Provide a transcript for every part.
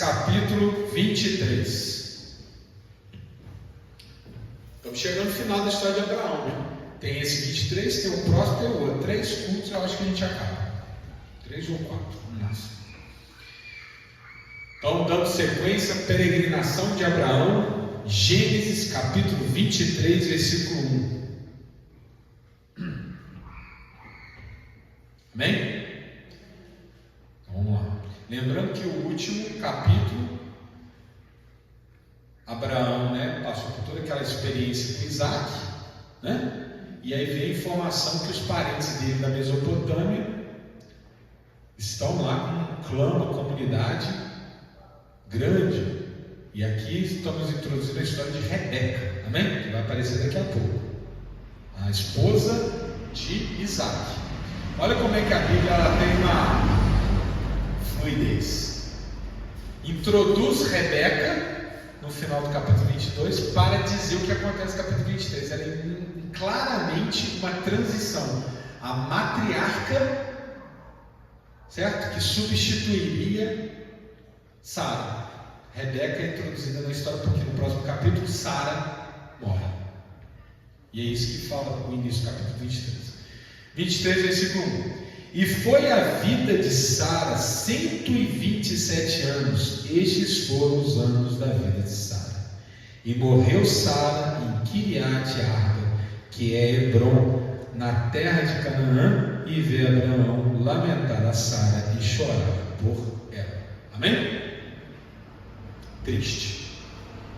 capítulo 23. Estamos chegando no final da história de Abraão, né? Tem esse 23, tem o próximo, tem o outro. 3 cultos, eu acho que a gente acaba. 3 ou 4, no máximo. Então, dando sequência, peregrinação de Abraão, Gênesis capítulo 23, versículo 1. Amém? Então, vamos lá. Lembrando que o último capítulo, Abraão, né, passou por toda aquela experiência com Isaac, né? E aí vem a informação que os parentes dele da Mesopotâmia estão lá com um clã, uma comunidade grande. E aqui estamos introduzindo a história de Rebeca, amém? Que vai aparecer daqui a pouco, a esposa de Isaac. Olha como é que a Bíblia ela tem uma fluidez. Introduz Rebeca no final do capítulo 22 para dizer o que acontece no capítulo 23. Ela é claramente uma transição. A matriarca, certo? Que substituiria Sara. Rebeca é introduzida na história porque no próximo capítulo Sara morre. E é isso que fala o início do capítulo 23. 23, versículo 1. E foi a vida de Sara 127 anos. Estes foram os anos da vida de Sara. E morreu Sara em Kiriat Arba, que é Hebron, na terra de Canaã, e veio Abraão lamentar a Sara e chorar por ela. Amém? Triste.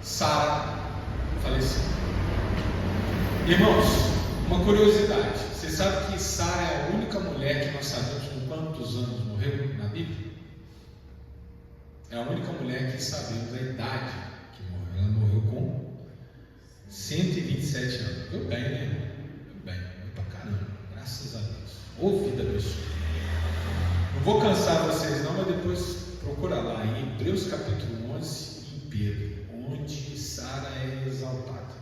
Sara faleceu. Irmãos, uma curiosidade. Você sabe que Sara é a única mulher que nós sabemos com quantos anos morreu na Bíblia? É a única mulher que sabemos a idade que morreu. Ela morreu com 127 anos. Deu bem, né, irmão? Deu bem. Deu pra caramba. Graças a Deus. Ô vida abençoada. Não vou cansar vocês não, mas depois procura lá em Hebreus capítulo 11 e em Pedro, onde Sara é exaltada.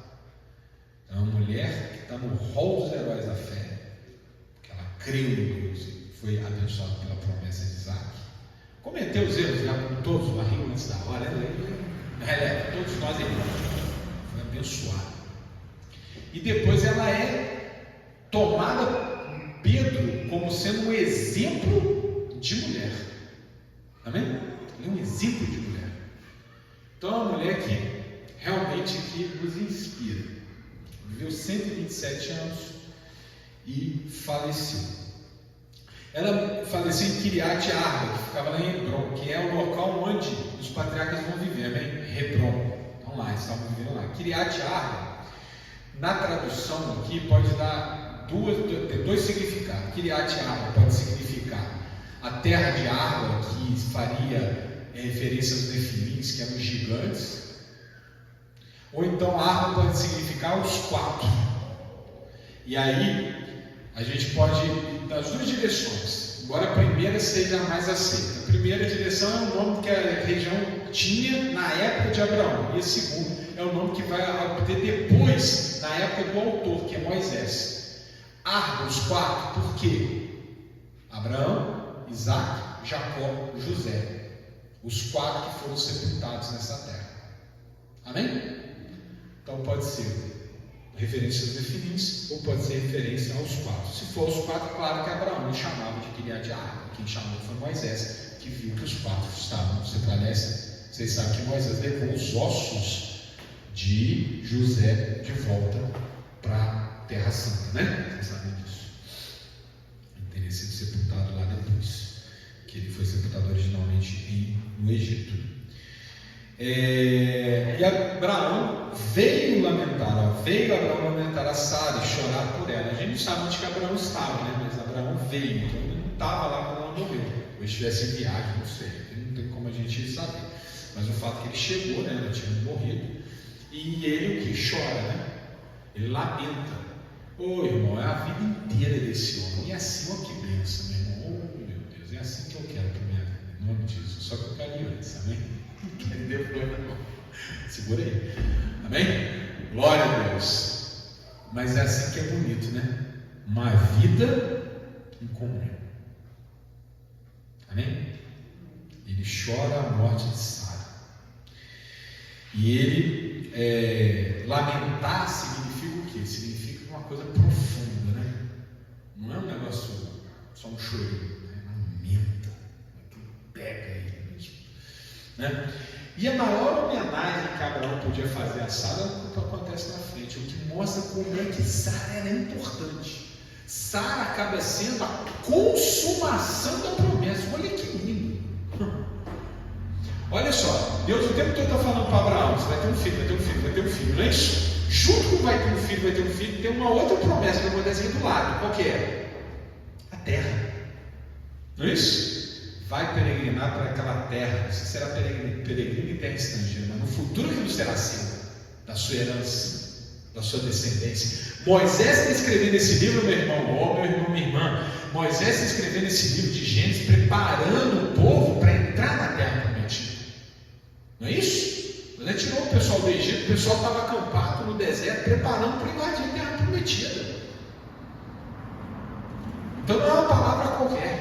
É uma mulher que está no rol dos heróis da fé, porque ela creu em Deus e foi abençoada pela promessa de Isaac. Cometeu os erros, já como todos, barrigo antes da hora, todos nós erramos, foi abençoada. E depois ela é tomada, Pedro, como sendo um exemplo de mulher. Amém? Ela é um exemplo de mulher. Então é uma mulher que realmente que nos inspira. Viveu 127 anos e faleceu. Ela faleceu em Kiriat Arba, que ficava lá em Hebron, que é o local onde os patriarcas vão viver, amém? Hebron. Então lá, eles estavam vivendo lá. Kiriat Arba, na tradução aqui, pode dar dois significados. Kiriat Arba pode significar a terra de Arba, que faria referência aos nefilins, que eram os gigantes. Ou então Arba pode significar os 4. E aí a gente pode ir das duas direções, embora a primeira seja a mais aceita. A primeira direção é o nome que a região tinha na época de Abraão, e a segunda é o nome que vai obter depois, na época do autor, que é Moisés. Arba, os 4, por quê? Abraão, Isaac, Jacó, José, os 4 que foram sepultados nessa terra. Amém? Então pode ser referência aos nefilins ou pode ser referência aos 4. Se for os 4, claro que Abraão me chamava de Kiriat Arba. Quem chamou foi Moisés, que viu que os 4 estavam. Vocês sabem que Moisés levou os ossos de José de volta para a Terra Santa, né? Vocês sabem disso. Ele teria sido sepultado lá depois, que ele foi sepultado originalmente no Egito. E Abraão veio Abraão lamentar a Sara e chorar por ela. A gente não sabe onde que Abraão estava, né? Mas Abraão veio, então ele não estava lá quando ela morreu. Ou ele estivesse em viagem, não sei, não tem como a gente saber. Mas o fato é que ele chegou, né? Ela tinha morrido, e ele o que? Chora, né? Ele lamenta. Ô irmão, é a vida inteira desse homem. E assim, ó, que bênção, meu irmão. Oh meu Deus, é assim que eu quero para minha vida, em nome de Jesus. Só que eu quero antes, amém? Segura aí, amém? Glória a Deus. Mas é assim que é bonito, né? Uma vida em comunhão, amém? Ele chora a morte de Sara. E ele, lamentar significa o quê? Significa uma coisa profunda, né? Não é um negócio, só um chorinho, né? Lamenta, aquilo pega ele mesmo, né? E a maior homenagem que Abraão podia fazer a Sara é o que acontece na frente, o que mostra como é que Sara era importante. Sara acaba sendo a consumação da promessa. Olha que lindo. Olha só, Deus o tempo todo está falando para Abraão: você vai ter um filho, vai ter um filho, vai ter um filho, não é isso? Junto com vai ter um filho, vai ter um filho, tem uma outra promessa que acontece aqui do lado. Qual que é? A terra. Não é isso? Vai peregrinar para aquela terra. Você será peregrino em terra estrangeira, mas no futuro que não será seu, da sua herança, da sua descendência. Moisés está escrevendo esse livro, meu irmão, meu irmão, minha irmã. Moisés está escrevendo esse livro de Gênesis, preparando o povo para entrar na terra prometida. Não é isso? Ele tirou o pessoal do Egito, o pessoal estava acampado no deserto, preparando para invadir a terra prometida. Então não é uma palavra qualquer.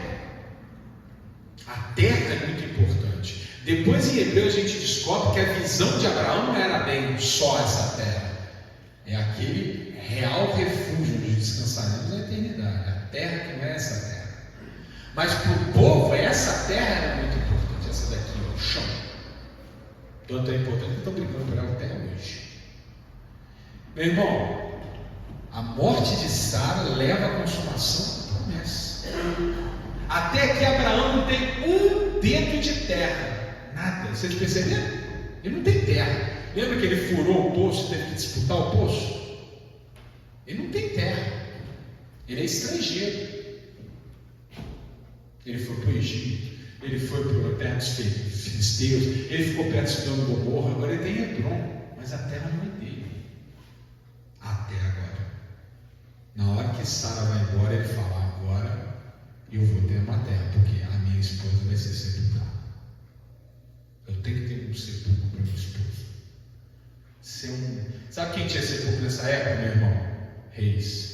A terra é muito importante. Depois em Hebreu a gente descobre que a visão de Abraão não era bem só essa terra. É aquele real refúgio onde descansaremos na eternidade. A terra que não é essa terra. Mas para o povo, essa terra era muito importante. Essa daqui, ó, o chão. Tanto é importante que estão brigando por ela até hoje. Meu irmão, a morte de Sara leva à consumação da promessa. Até que Abraão não tem um dedo de terra. Nada. Vocês perceberam? Ele não tem terra. Lembra que ele furou o poço, teve que disputar o poço? Ele não tem terra. Ele é estrangeiro. Ele foi para o Egito. Ele foi para a terra dos filisteus. Ele ficou perto de Sodoma e Gomorra. Agora ele tem Hebron. Mas a terra não é dele. Até agora. Na hora que Sara vai embora, ele fala: agora eu vou ter uma terra, porque a minha esposa vai ser sepultada. Eu tenho que ter um sepulcro para minha esposa. Sabe quem tinha sepulcro nessa época, meu irmão? Reis.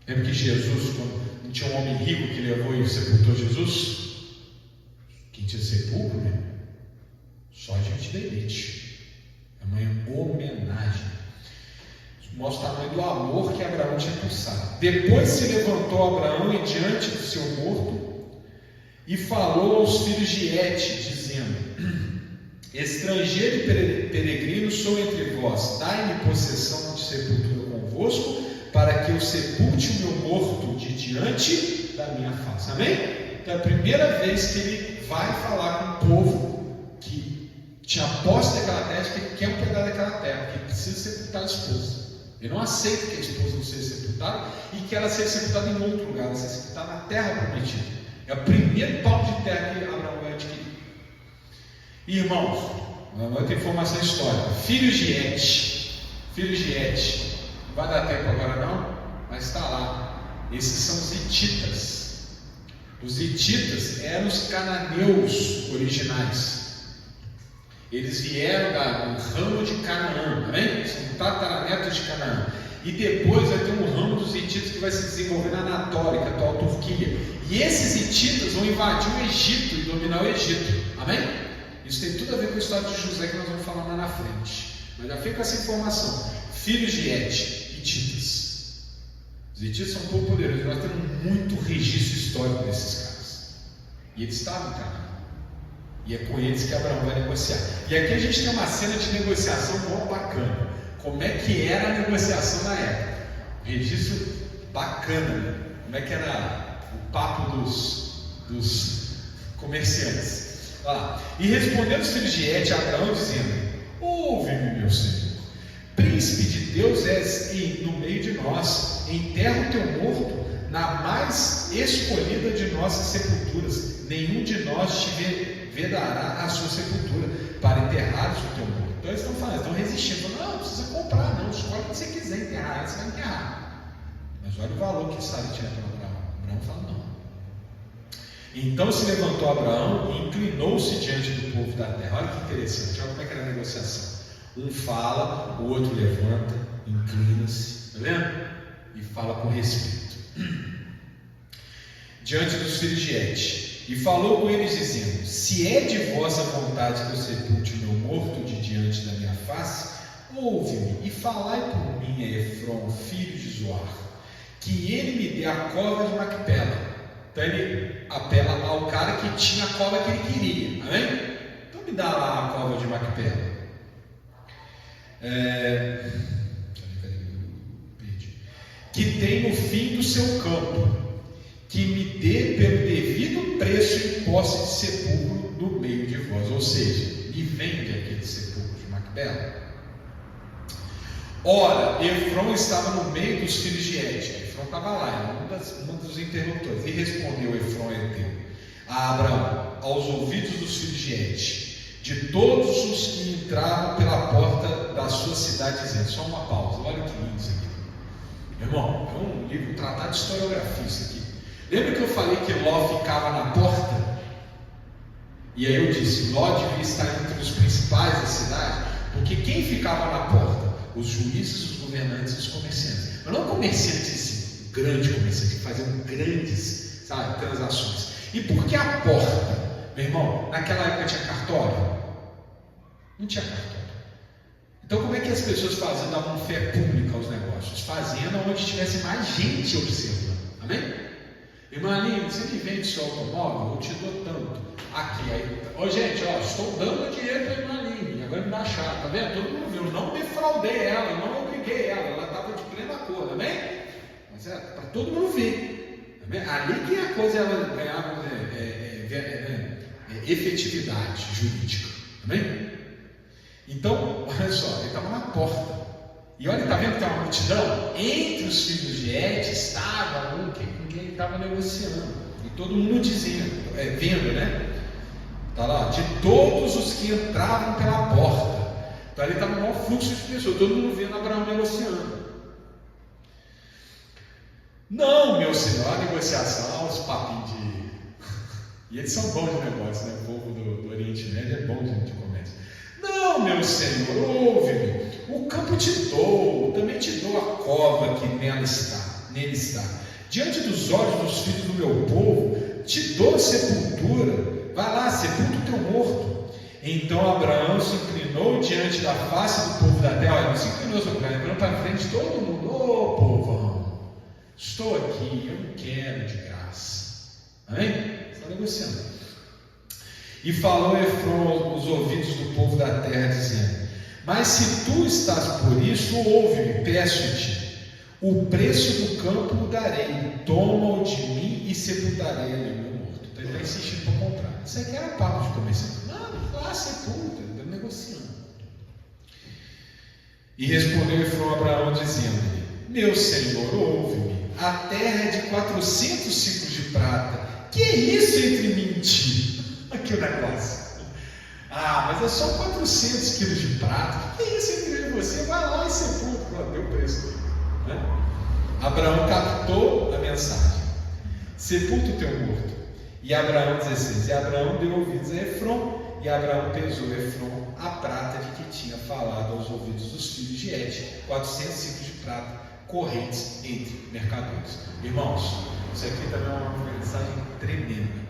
Lembra que Jesus, quando não tinha um homem rico que levou e sepultou Jesus? Quem tinha sepulcro, meu irmão? Só gente da elite. É uma homenagem. Mostra o tamanho do amor que Abraão tinha por Sara. Depois se levantou Abraão e diante do seu morto e falou aos filhos de Et, dizendo: estrangeiro e peregrino sou entre vós, dai-me possessão de sepultura convosco, para que eu sepulte o meu morto de diante da minha face. Amém? Então é a primeira vez que ele vai falar com o povo que tinha posse daquela terra, que quer um pedaço daquela terra, que precisa sepultar a esposa. Ele não aceita que a esposa não seja sepultada e que ela seja sepultada em outro lugar, ela seja sepultada na terra prometida. É o primeiro palmo de terra que Abraão vai adquirir. Irmãos, uma outra informação histórica: filhos de Et, não vai dar tempo agora não, mas está lá. Esses são os hititas. Os hititas eram os cananeus originais. Eles vieram do ramo de Canaã, amém? São tataranetos de Canaã. E depois vai ter um ramo dos hititas que vai se desenvolver na Anatólia, que é a atual Turquia. E esses hititas vão invadir o Egito e dominar o Egito, amém? Isso tem tudo a ver com a história de José, que nós vamos falar lá na frente. Mas já fica essa informação: filhos de Et, hititas. Os hititas são um pouco poderosos. Nós temos muito registro histórico desses caras. E eles estavam em Canaã. E é com eles que Abraão vai negociar. E aqui a gente tem uma cena de negociação muito bacana. Como é que era a negociação na época? Registro bacana, né? Como é que era o papo dos comerciantes? Olha lá. E respondendo os filhos de Et a Abraão, dizendo: ouve-me, meu Senhor, príncipe de Deus és no meio de nós, enterra o teu morto na mais escolhida de nossas sepulturas. Nenhum de nós te vedará a sua sepultura para enterrares o teu morto. Então eles estão falando, estão resistindo, falando: não precisa comprar, não, escolhe o que você quiser enterrar, você vai enterrar. Mas olha o valor que Sara tinha para Abraão. Abraão fala: não. Então se levantou Abraão e inclinou-se diante do povo da terra. Olha que interessante, olha como é que era a negociação. Um fala, o outro levanta, inclina-se, está vendo? E fala com respeito. Diante dos filhos de Et. E falou com eles dizendo: se é de vossa vontade que eu sepulte o meu morto de diante da minha face, ouve-me e falai por mim a Efron, filho de Zoar, que ele me dê a cova de Macpela. Então ele apela ao cara que tinha a cova que ele queria, amém? Então me dá lá a cova de Macpela. Que tem no fim do seu campo, que me dê pelo devido preço em posse de sepulcro no meio de vós. Ou seja, me vende aquele sepulcro de Macpela. Ora, Efron estava no meio dos filhos de Et. Efron estava lá, era um dos interlocutores. E respondeu Efron a Abraão, aos ouvidos dos filhos de Et, de todos os que entravam pela porta da sua cidade, dizendo. Só uma pausa, olha que lindo isso aqui. Irmão, é um livro, um tratado de historiografia isso aqui. Lembra que eu falei que Ló ficava na porta? E aí eu disse, Ló devia estar entre os principais da cidade, porque quem ficava na porta? Os juízes, os governantes e os comerciantes. Mas não comerciantes assim, grande comerciante, que faziam grandes, transações. E por que a porta? Meu irmão, naquela época tinha cartório? Não tinha cartório. Então como é que as pessoas faziam, davam fé pública aos negócios? Fazendo onde tivesse mais gente observando. Amém? Irmã Aline, você que vende seu automóvel, eu te dou tanto. Aqui, aí. Ô gente, estou dando dinheiro para a irmã Aline, agora me dá a chave, tá vendo? Todo mundo viu, eu não defraudei ela, eu não obriguei ela estava de pleno acordo, amém? Mas é para todo mundo ver. Amém? Ali que a coisa ela ganhava efetividade jurídica. Amém? Então, olha só, ele estava na porta. E olha, está vendo que tem uma multidão? Entre os filhos de Et estava um com quem ele estava negociando. E todo mundo dizendo, vendo, né? Está lá, de todos os que entravam pela porta. Então ali estava um maior fluxo de pessoas, todo mundo vendo Abraão negociando. Não, meu senhor, a negociação, os papinhos de. E eles são bons de negócio, né? O povo do Oriente Médio é bom de comércio. Não, meu senhor, ouve-me. O campo te dou, também te dou a cova que nele está. Diante dos olhos dos filhos do meu povo, te dou a sepultura. Vai lá, sepulta o teu morto. Então Abraão se inclinou diante da face do povo da terra. Olha, não se inclinou sobre o cara, inclinou para frente de todo mundo. Ô povão, estou aqui, eu não quero de graça. Amém? Está negociando. E falou Efron aos ouvidos do povo da terra, dizendo: mas se tu estás por isso, ouve-me, peço-te, o preço do campo o darei, toma-o de mim e sepultarei ali o meu morto. Então ele está insistindo para comprar. Isso aqui era papo de comerciante. Não, lá sepulta, ele está negociando. E respondeu Efron a Abraão, dizendo-lhe: meu senhor, ouve-me, a terra é de 400 ciclos de prata. Que é isso entre mim e ti? Aqui o negócio. Mas é só 400 quilos de prata. Que é isso entre eu e você? Vai lá e sepulta. Deu preço. Né? Abraão captou a mensagem. Sepulta o teu morto. E Abraão 16. E Abraão deu ouvidos a Efron. E Abraão pesou Efron a prata de que tinha falado aos ouvidos dos filhos de Et. 400 ciclos de prata correntes entre mercadores. Irmãos, isso aqui também é uma mensagem tremenda.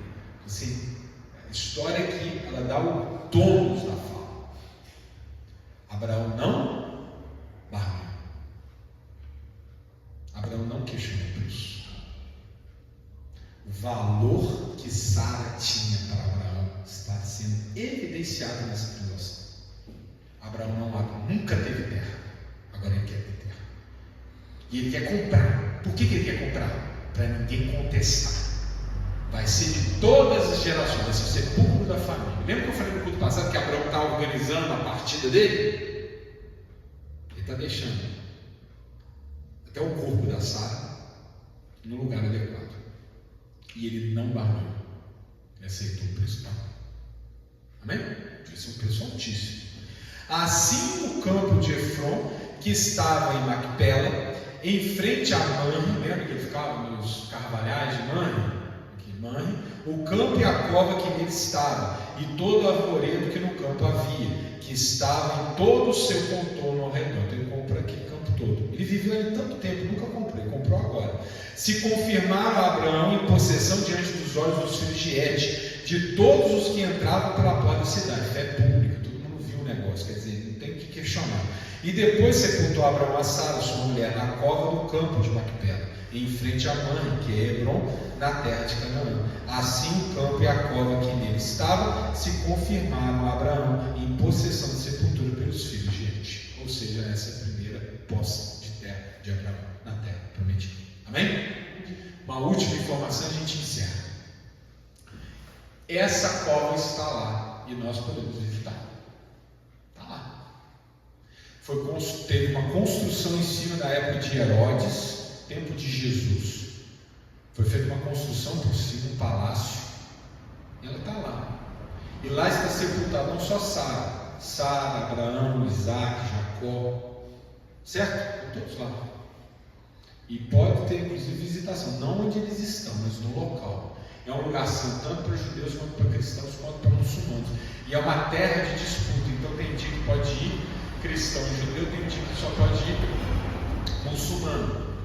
Assim, a história aqui, ela dá o tônus da fala. Abraão não barrou. Abraão não questionou o preço. O valor que Sara tinha para Abraão está sendo evidenciado nessa transação. Abraão nunca teve terra. Agora ele quer ter terra. E ele quer comprar. Por que ele quer comprar? Para ninguém contestar. Vai ser de todas as gerações, vai ser o sepulcro da família. Lembra que eu falei no culto passado que Abraão está organizando a partida dele? Ele está deixando até o corpo da Sara no lugar adequado. E ele não barrou. Ele aceitou o preço pago. Amém? Devia ser um preço altíssimo. Assim o campo de Efron, que estava em Macpela, em frente a Manre, lembra que ele ficava nos carvalhais de Manre? O campo e a cova que nele estava, e todo o arvoredo que no campo havia, que estava em todo o seu contorno ao redor. Então ele comprou aquele campo todo. Ele viveu ali tanto tempo, nunca comprou, ele comprou agora. Se confirmava Abraão em possessão diante dos os olhos dos filhos de Et, de todos os que entravam pela porta da cidade. Fé pública, todo mundo viu o negócio, quer dizer, não tem o que questionar. E depois sepultou Abraão a Sara, sua mulher, na cova do campo de Macpela, em frente à mãe, que é Hebron, na terra de Canaã. Assim o campo e a cova que nele estava se confirmaram a Abraão em possessão de sepultura pelos filhos de Et. Ou seja, essa é a primeira posse de terra de Abraão na terra prometida. Amém? Uma última informação, a gente encerra. Essa cova está lá e nós podemos visitar. Está lá. Teve uma construção em cima da época de Herodes, tempo de Jesus. Foi feita uma construção por cima, um palácio. E ela está lá. E lá está sepultado não só Sara, Abraão, Isaac, Jacó. Certo? Estão todos lá. E pode ter inclusive visitação, não onde eles estão, mas no local. É um lugar santo tanto para judeus quanto para cristãos quanto para muçulmanos. E é uma terra de disputa, então tem dia que pode ir cristão e judeu, tem dia que só pode ir muçulmano.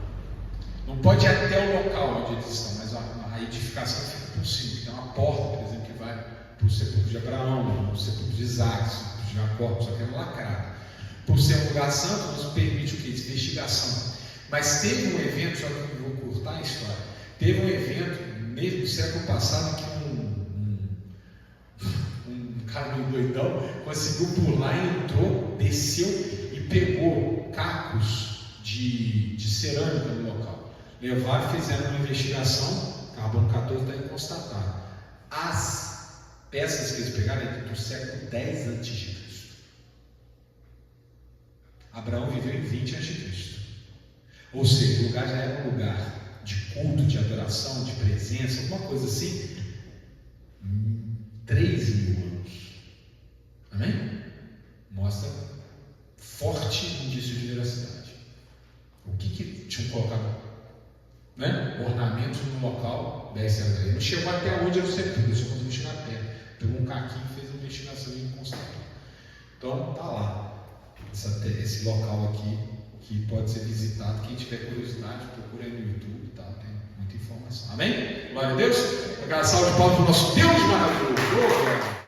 Não pode ir até o local onde eles estão, mas a edificação fica por cima. Tem uma porta, por exemplo, que vai para o sepulcro de Abraão, para o sepulcro de Isaac, o sepulcro de Jacó, só que é lacrado. Por ser um lugar santo, nos permite o que? Investigação. Mas teve um evento, só que eu vou cortar a história, teve um evento mesmo no século passado que um cara meio doidão conseguiu pular, entrou, desceu e pegou cacos de cerâmica no local. Levaram e fizeram uma investigação, carbono 14 está aí constatado. As peças que eles pegaram é do século 10 a.C. Abraão viveu em 20 a.C. Ou seja, o lugar já era um lugar de culto, de adoração, de presença, alguma coisa assim, 3.000 anos. Amém? Mostra forte indício de veracidade. O que tinham colocado? Ornamentos no local, desce a lei. Não chegou até onde era o sepulcro, só quando mexeu na terra. Pegou um caquinho e fez a investigação e constatou. Então, está lá, esse local aqui, que pode ser visitado. Quem tiver curiosidade, procura aí no YouTube e tal, tem muita informação. Amém? Glória a Deus. Uma salva de palmas para o nosso Deus maravilhoso.